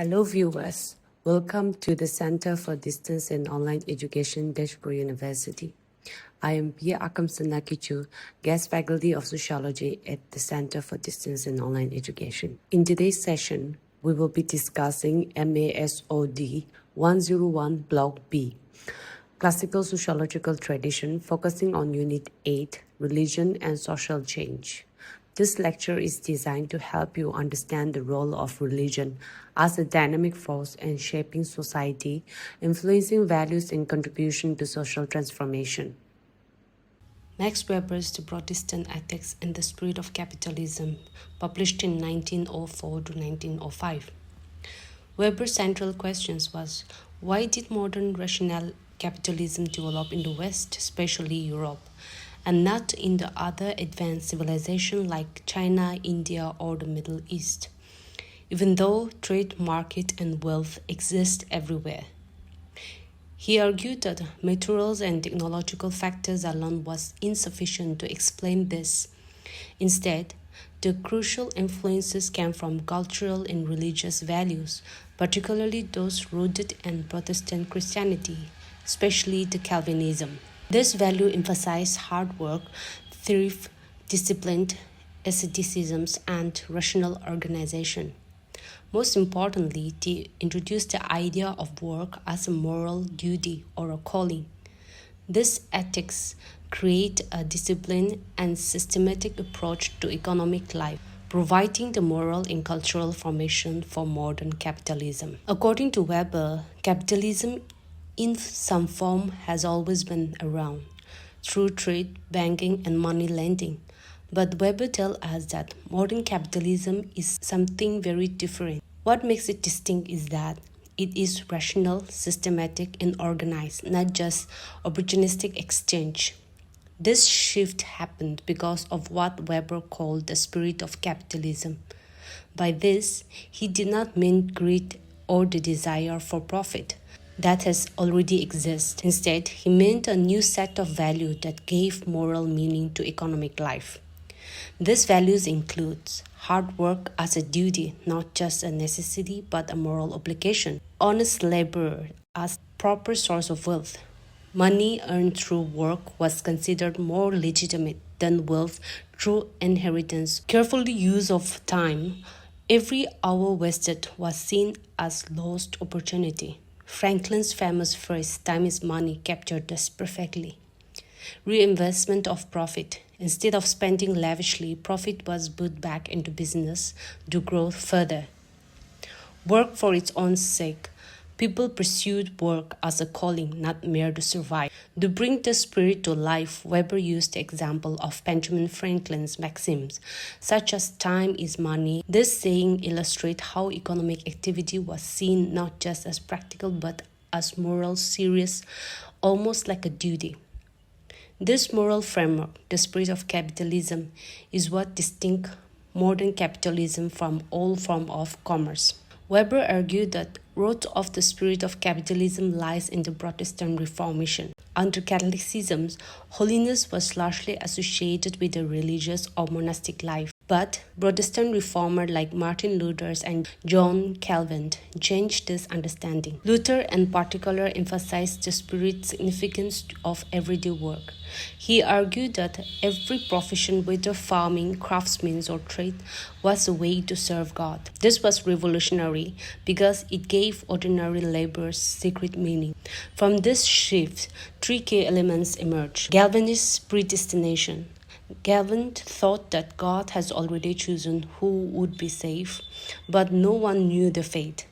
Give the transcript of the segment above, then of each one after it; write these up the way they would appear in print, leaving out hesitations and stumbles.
Hello viewers, welcome to the Center for Distance and Online Education, Dashpur University. I am Pia Akamsanakichu, guest faculty of sociology at the Center for Distance and Online Education. In today's session, we will be discussing MASOD 101 Block B, Classical Sociological Tradition, focusing on Unit 8, Religion and Social Change. This lecture is designed to help you understand the role of religion as a dynamic force in shaping society, influencing values and contribution to social transformation. Max Weber's The Protestant Ethics and the Spirit of Capitalism, published in 1904 to 1905. Weber's central question was, why did modern rational capitalism develop in the West, especially Europe, and not in the other advanced civilizations like China, India, or the Middle East, even though trade, market, and wealth exist everywhere? He argued that materials and technological factors alone was insufficient to explain this. Instead, the crucial influences came from cultural and religious values, particularly those rooted in Protestant Christianity, especially the Calvinism. This value emphasized hard work, thrift, discipline, asceticism, and rational organization. Most importantly, they introduced the idea of work as a moral duty or a calling. This ethics create a disciplined and systematic approach to economic life, providing the moral and cultural formation for modern capitalism. According to Weber, capitalism in some form has always been around, through trade, banking, and money lending. But Weber tells us that modern capitalism is something very different. What makes it distinct is that it is rational, systematic, and organized, not just opportunistic exchange. This shift happened because of what Weber called the spirit of capitalism. By this, he did not mean greed or the desire for profit that has already existed. Instead, he meant a new set of values that gave moral meaning to economic life. These values include hard work as a duty, not just a necessity but a moral obligation, honest labor as proper source of wealth. Money earned through work was considered more legitimate than wealth through inheritance. Careful use of time. Every hour wasted was seen as lost opportunity. Franklin's famous phrase, "time is money," captured this perfectly. Reinvestment of profit. Instead of spending lavishly, profit was put back into business to grow further. Work for its own sake. People pursued work as a calling, not mere to survive. To bring the spirit to life, Weber used the example of Benjamin Franklin's maxims, such as time is money. This saying illustrates how economic activity was seen not just as practical but as moral, serious, almost like a duty. This moral framework, the spirit of capitalism, is what distinguishes modern capitalism from all forms of commerce. Weber argued that root of the spirit of capitalism lies in the Protestant Reformation. Under Catholicism, holiness was largely associated with a religious or monastic life. But Protestant reformers like Martin Luther and John Calvin changed this understanding. Luther in particular emphasized the spirit significance of everyday work. He argued that every profession, whether farming, craftsmen, or trade, was a way to serve God. This was revolutionary because it gave ordinary laborers secret meaning. From this shift, three key elements emerged. Calvinist predestination. Calvin thought that God has already chosen who would be saved, but no one knew the fate.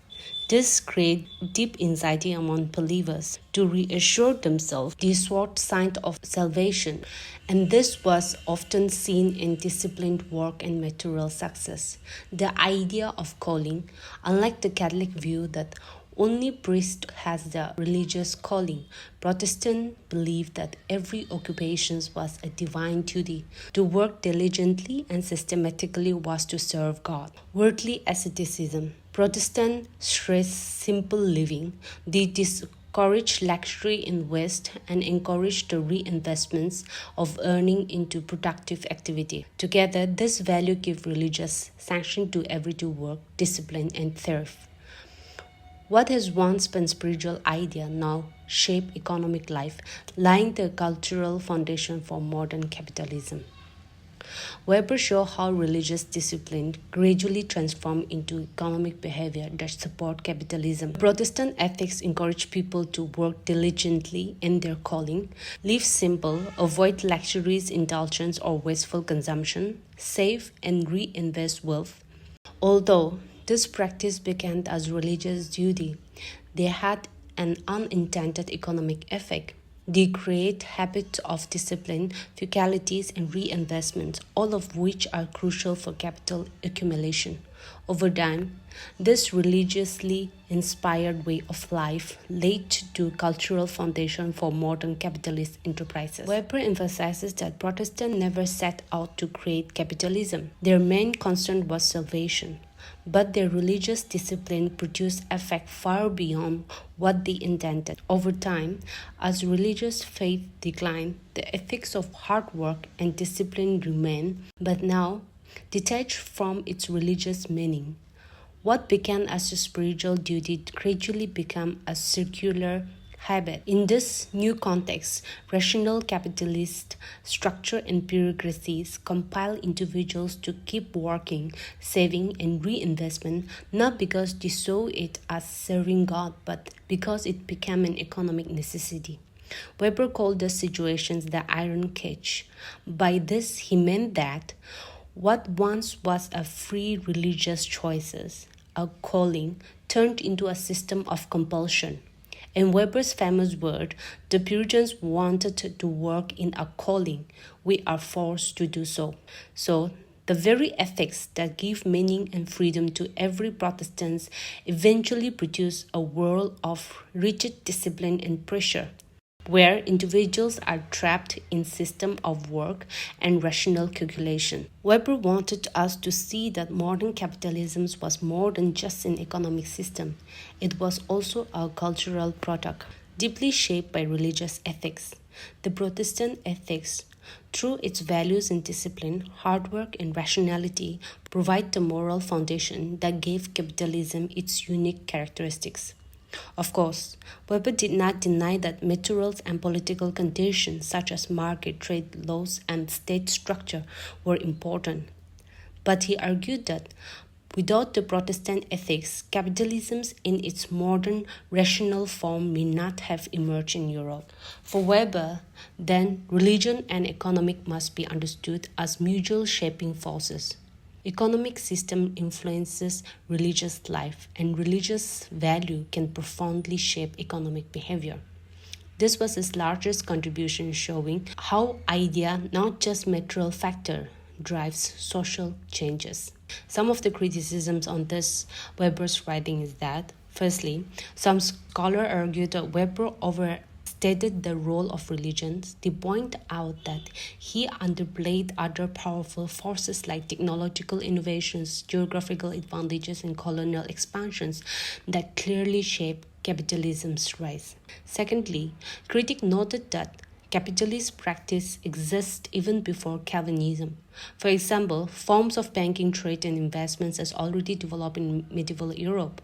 This created deep anxiety among believers. To reassure themselves, they sought signs of salvation, and this was often seen in disciplined work and material success. The idea of calling, unlike the Catholic view that only priest has the religious calling, Protestants believed that every occupation was a divine duty. To work diligently and systematically was to serve God. Worldly asceticism. Protestants stress simple living. They discourage luxury in West and encourage the reinvestments of earning into productive activity. Together, this value gives religious sanction to everyday work, discipline, and thrift. What has once been spiritual idea now shape economic life, laying the cultural foundation for modern capitalism. Weber showed how religious discipline gradually transformed into economic behavior that support capitalism. Protestant ethics encourage people to work diligently in their calling, live simple, avoid luxuries, indulgence, or wasteful consumption, save and reinvest wealth. Although this practice began as religious duty, they had an unintended economic effect. They create habits of discipline, frugality, and reinvestment, all of which are crucial for capital accumulation. Over time, this religiously inspired way of life laid to cultural foundation for modern capitalist enterprises. Weber emphasizes that Protestants never set out to create capitalism. Their main concern was salvation, but their religious discipline produced effect far beyond what they intended. Over time, as religious faith declined, the ethics of hard work and discipline remained, but now detached from its religious meaning. What began as a spiritual duty gradually became a circular habit. In this new context, rational capitalist structure and bureaucracies compel individuals to keep working, saving, and reinvestment, not because they saw it as serving God, but because it became an economic necessity. Weber called the situations the iron cage. By this, he meant that what once was a free religious choices, a calling, turned into a system of compulsion. In Weber's famous word, the Puritans wanted to work in a calling. We are forced to do so. So, the very ethics that give meaning and freedom to every Protestant eventually produce a world of rigid discipline and pressure, where individuals are trapped in system of work and rational calculation. Weber wanted us to see that modern capitalism was more than just an economic system. It was also a cultural product, deeply shaped by religious ethics. The Protestant ethics, through its values and discipline, hard work and rationality, provide the moral foundation that gave capitalism its unique characteristics. Of course, Weber did not deny that materials and political conditions such as market, trade laws, and state structure were important. But he argued that without the Protestant ethics, capitalism in its modern rational form may not have emerged in Europe. For Weber, then, religion and economic must be understood as mutual shaping forces. Economic system influences religious life, and religious value can profoundly shape economic behavior. This was his largest contribution, showing how idea, not just material factor, drives social changes. Some of the criticisms on this Weber's writing is that, firstly, some scholars argue that Weber overstated the role of religions. They point out that he underplayed other powerful forces like technological innovations, geographical advantages, and colonial expansions that clearly shaped capitalism's rise. Secondly, critics noted that capitalist practice exists even before Calvinism. For example, forms of banking, trade, and investments has already developed in medieval Europe,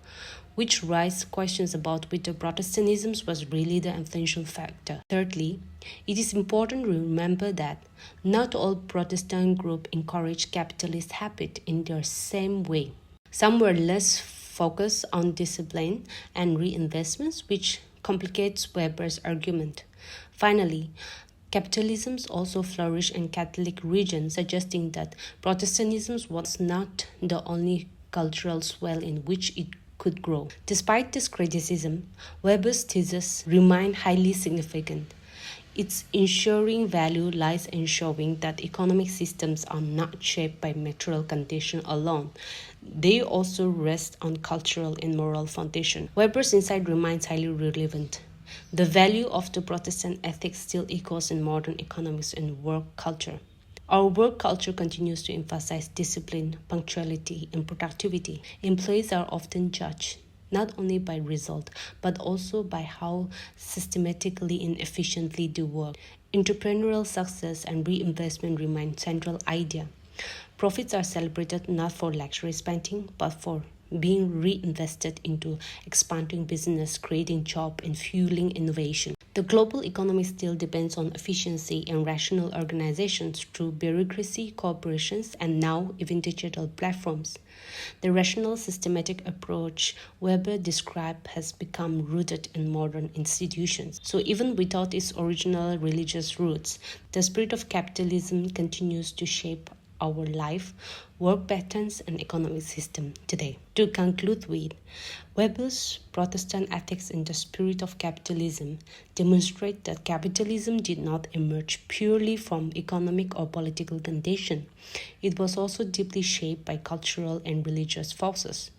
which raise questions about whether Protestantism was really the influential factor. Thirdly, it is important to remember that not all Protestant groups encouraged capitalist habit in their same way. Some were less focused on discipline and reinvestments, which complicates Weber's argument. Finally, capitalism also flourished in Catholic regions, suggesting that Protestantism was not the only cultural swell in which it could grow. Despite this criticism, Weber's thesis remained highly significant. Its ensuring value lies in showing that economic systems are not shaped by material conditions alone. They also rest on cultural and moral foundation. Weber's insight remains highly relevant. The value of the Protestant ethics still echoes in modern economics and work culture. Our work culture continues to emphasize discipline, punctuality, and productivity. Employees are often judged not only by result, but also by how systematically and efficiently they work. Entrepreneurial success and reinvestment remain central idea. Profits are celebrated not for luxury spending, but for being reinvested into expanding business, creating jobs, and fueling innovation. The global economy still depends on efficiency and rational organizations through bureaucracy, corporations, and now even digital platforms. The rational, systematic approach Weber described has become rooted in modern institutions. So, even without its original religious roots, the spirit of capitalism continues to shape our life, work patterns, and economic system today. To conclude with, Weber's Protestant ethics in the spirit of capitalism demonstrate that capitalism did not emerge purely from economic or political condition. It was also deeply shaped by cultural and religious forces.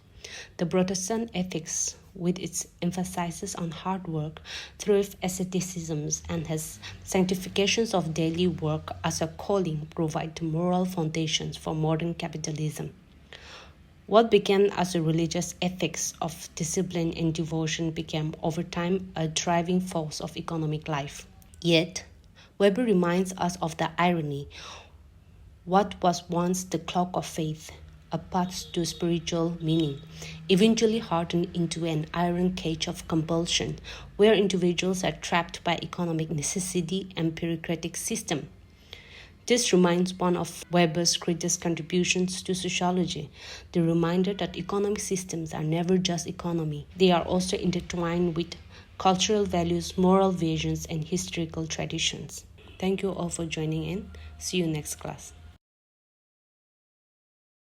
The Protestant ethics, with its emphasis on hard work, thrift asceticism, and has sanctifications of daily work as a calling, provide moral foundations for modern capitalism. What began as a religious ethics of discipline and devotion became over time a driving force of economic life. Yet, Weber reminds us of the irony. What was once the clock of faith, a path to spiritual meaning, eventually hardened into an iron cage of compulsion, where individuals are trapped by economic necessity and bureaucratic system. This reminds one of Weber's greatest contributions to sociology, the reminder that economic systems are never just economy. They are also intertwined with cultural values, moral visions, and historical traditions. Thank you all for joining in. See you next class.